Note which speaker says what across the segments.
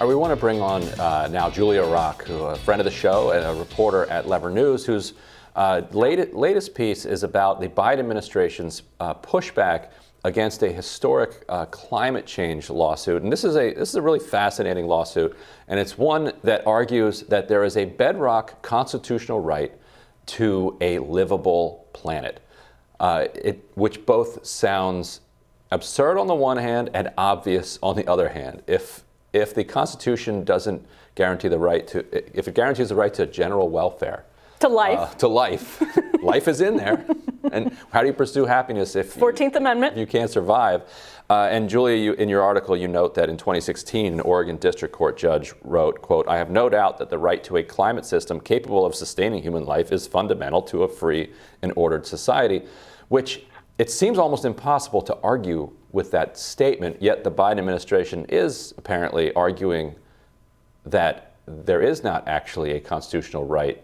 Speaker 1: We want to bring on now Julia Rock, who a friend of the show and a reporter at Lever News, whose latest piece is about the Biden administration's pushback against a historic climate change lawsuit. And this is a really fascinating lawsuit, and it's one that argues that there is a bedrock constitutional right to a livable planet, which both sounds absurd on the one hand and obvious on the other hand. If the Constitution doesn't guarantee the right to, if it guarantees the right to general welfare,
Speaker 2: to life,
Speaker 1: life is in there. And how do you pursue happiness if
Speaker 2: 14th Amendment
Speaker 1: you can't survive? And Julia, in your article, you note that in 2016, an Oregon District Court judge wrote, quote, "I have no doubt that the right to a climate system capable of sustaining human life is fundamental to a free and ordered society," which it seems almost impossible to argue with that statement, yet the Biden administration is apparently arguing that there is not actually a constitutional right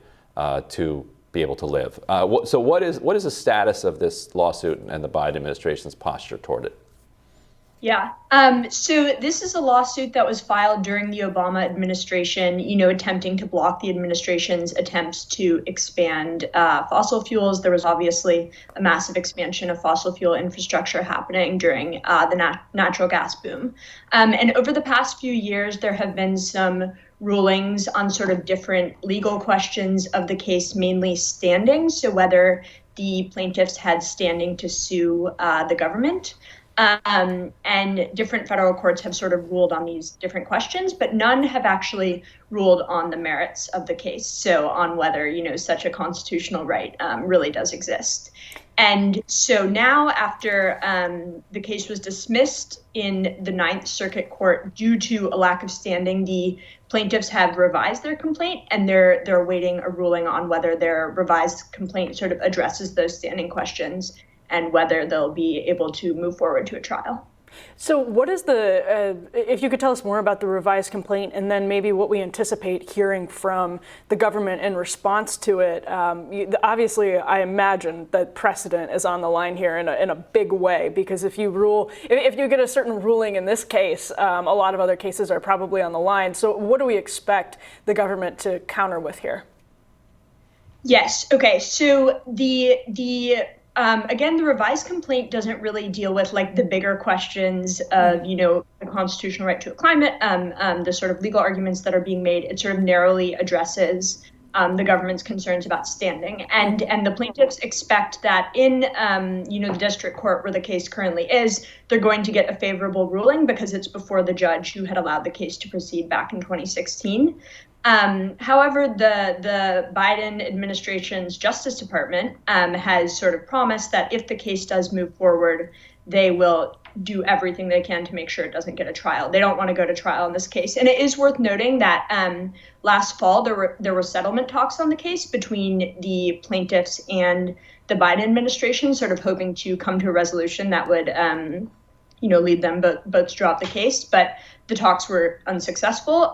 Speaker 1: to be able to live. So what is the status of this lawsuit and the Biden administration's posture toward it?
Speaker 3: Yeah. So this is a lawsuit that was filed during the Obama administration, attempting to block the administration's attempts to expand fossil fuels. There was obviously a massive expansion of fossil fuel infrastructure happening during the natural gas boom. And over the past few years, there have been some rulings on sort of different legal questions of the case, mainly standing. So whether the plaintiffs had standing to sue the government. And different federal courts have sort of ruled on these different questions, but none have actually ruled on the merits of the case. So on whether, such a constitutional right really does exist. And so now, after the case was dismissed in the Ninth Circuit Court due to a lack of standing, the plaintiffs have revised their complaint, and they're awaiting a ruling on whether their revised complaint sort of addresses those standing questions and whether they'll be able to move forward to a trial.
Speaker 2: So what is if you could tell us more about the revised complaint, and then maybe what we anticipate hearing from the government in response to it. Obviously, I imagine that precedent is on the line here in a big way, because if you get a certain ruling in this case, a lot of other cases are probably on the line. So what do we expect the government to counter with here?
Speaker 3: Yes. Okay. So again, the revised complaint doesn't really deal with like the bigger questions of, the constitutional right to a climate, the sort of legal arguments that are being made. It sort of narrowly addresses the government's concerns about standing. And the plaintiffs expect that in, the district court where the case currently is, they're going to get a favorable ruling because it's before the judge who had allowed the case to proceed back in 2016. However, the Biden administration's Justice Department has sort of promised that if the case does move forward, they will do everything they can to make sure it doesn't get a trial. They don't want to go to trial in this case. And it is worth noting that last fall, there were settlement talks on the case between the plaintiffs and the Biden administration, sort of hoping to come to a resolution that would lead them both to drop the case. But the talks were unsuccessful.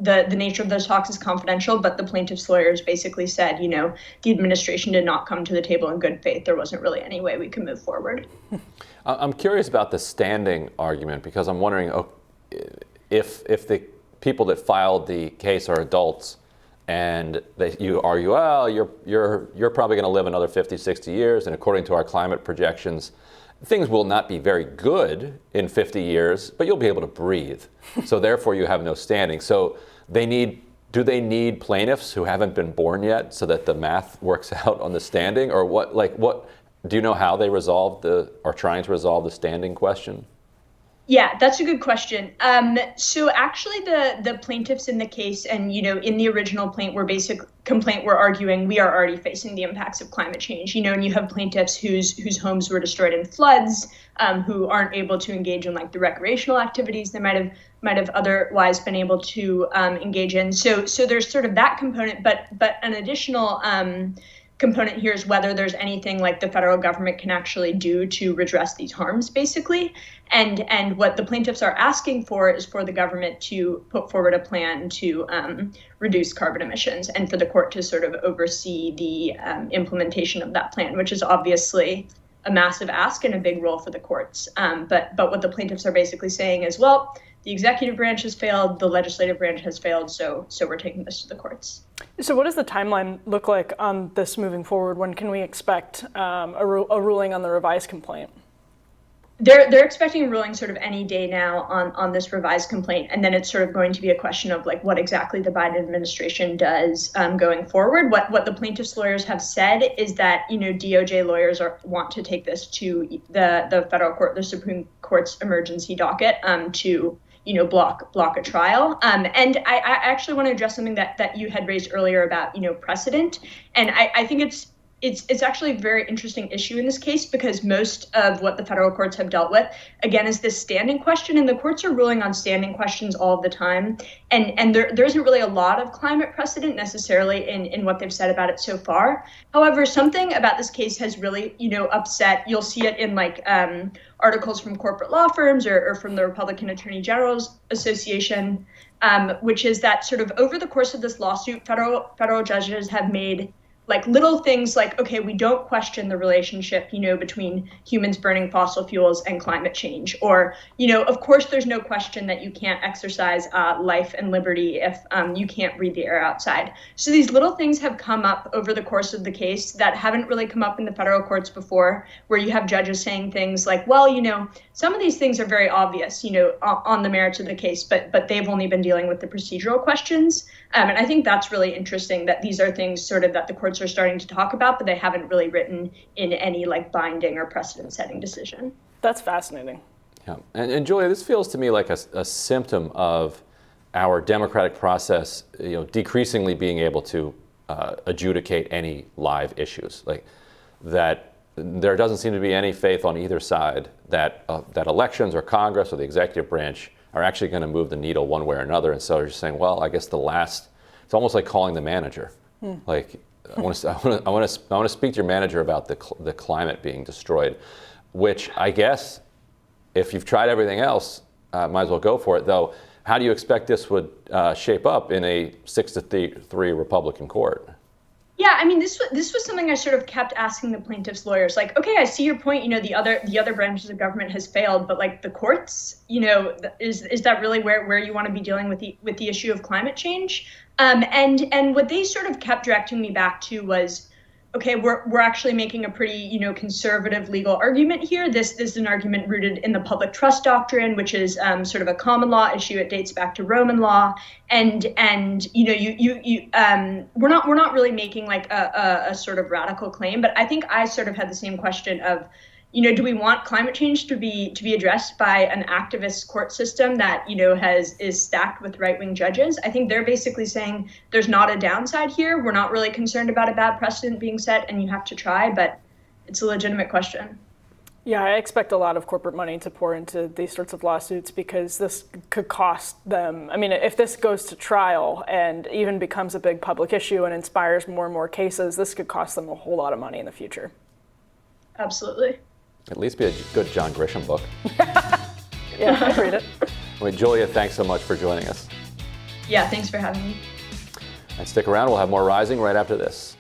Speaker 3: The nature of those talks is confidential, but the plaintiffs' lawyers basically said, the administration did not come to the table in good faith. There wasn't really any way we could move forward.
Speaker 1: I'm curious about the standing argument, because I'm wondering if the people that filed the case are adults and you argue, well, you're probably going to live another 50, 60 years, and according to our climate projections, things will not be very good in 50 years, but you'll be able to breathe. So therefore, you have no standing. So do they need plaintiffs who haven't been born yet so that the math works out on the standing? Or what do you know how they are trying to resolve the standing question?
Speaker 3: Yeah, that's a good question. So actually the plaintiffs in the case and, in the original complaint, we're arguing we are already facing the impacts of climate change, and you have plaintiffs whose homes were destroyed in floods, who aren't able to engage in like the recreational activities they might have otherwise been able to engage in. So there's sort of that component, but an additional component here is whether there's anything like the federal government can actually do to redress these harms, basically. And what the plaintiffs are asking for is for the government to put forward a plan to reduce carbon emissions and for the court to sort of oversee the implementation of that plan, which is obviously a massive ask and a big role for the courts. But what the plaintiffs are basically saying is, well, the executive branch has failed, the legislative branch has failed, so we're taking this to the courts.
Speaker 2: So what does the timeline look like on this moving forward? When can we expect a ruling on the revised complaint?
Speaker 3: They're expecting a ruling sort of any day now on this revised complaint, and then it's sort of going to be a question of like what exactly the Biden administration does going forward. What the plaintiffs' lawyers have said is that DOJ lawyers want to take this to the federal court, the Supreme Court's emergency docket, to block a trial. And I actually want to address something that you had raised earlier about precedent, and I think it's actually a very interesting issue in this case because most of what the federal courts have dealt with, again, is this standing question, and the courts are ruling on standing questions all of the time. And there isn't really a lot of climate precedent necessarily in what they've said about it so far. However, something about this case has really, upset. You'll see it in articles from corporate law firms or from the Republican Attorney General's Association, which is that sort of over the course of this lawsuit, federal judges have made little things like, okay, we don't question the relationship, between humans burning fossil fuels and climate change. Or, of course, there's no question that you can't exercise life and liberty if you can't breathe the air outside. So these little things have come up over the course of the case that haven't really come up in the federal courts before, where you have judges saying things like, well, some of these things are very obvious, on the merits of the case, but they've only been dealing with the procedural questions. And I think that's really interesting that these are things sort of that the courts are starting to talk about, but they haven't really written in any binding or precedent-setting decision.
Speaker 2: That's fascinating.
Speaker 1: Yeah, and Julia, this feels to me like a symptom of our democratic process, decreasingly being able to adjudicate any live issues, like that. There doesn't seem to be any faith on either side that elections or Congress or the executive branch are actually going to move the needle one way or another. And so you're just saying, well, I guess it's almost like calling the manager. Like, I want to speak to your manager about the climate being destroyed, which I guess if you've tried everything else, might as well go for it. Though, how do you expect this would shape up in a 6-3 Republican court?
Speaker 3: Yeah, I mean, this was something I sort of kept asking the plaintiffs' lawyers. Like, okay, I see your point. The other branches of government has failed, but the courts, is that really where you want to be dealing with the issue of climate change? And what they sort of kept directing me back to was, okay, we're actually making a pretty conservative legal argument here. This is an argument rooted in the public trust doctrine, which is sort of a common law issue. It dates back to Roman law, and we're not really making a sort of radical claim. But I think I sort of had the same question of, do we want climate change to be addressed by an activist court system that is stacked with right-wing judges? I think they're basically saying there's not a downside here. We're not really concerned about a bad precedent being set, and you have to try, but it's a legitimate question.
Speaker 2: Yeah, I expect a lot of corporate money to pour into these sorts of lawsuits because this could cost them. I mean, if this goes to trial and even becomes a big public issue and inspires more and more cases, this could cost them a whole lot of money in the future.
Speaker 3: Absolutely.
Speaker 1: At least be a good John Grisham book.
Speaker 2: Yeah, I'd read it.
Speaker 1: Julia, thanks so much for joining us.
Speaker 3: Yeah, thanks for having me.
Speaker 1: And stick around, we'll have more Rising right after this.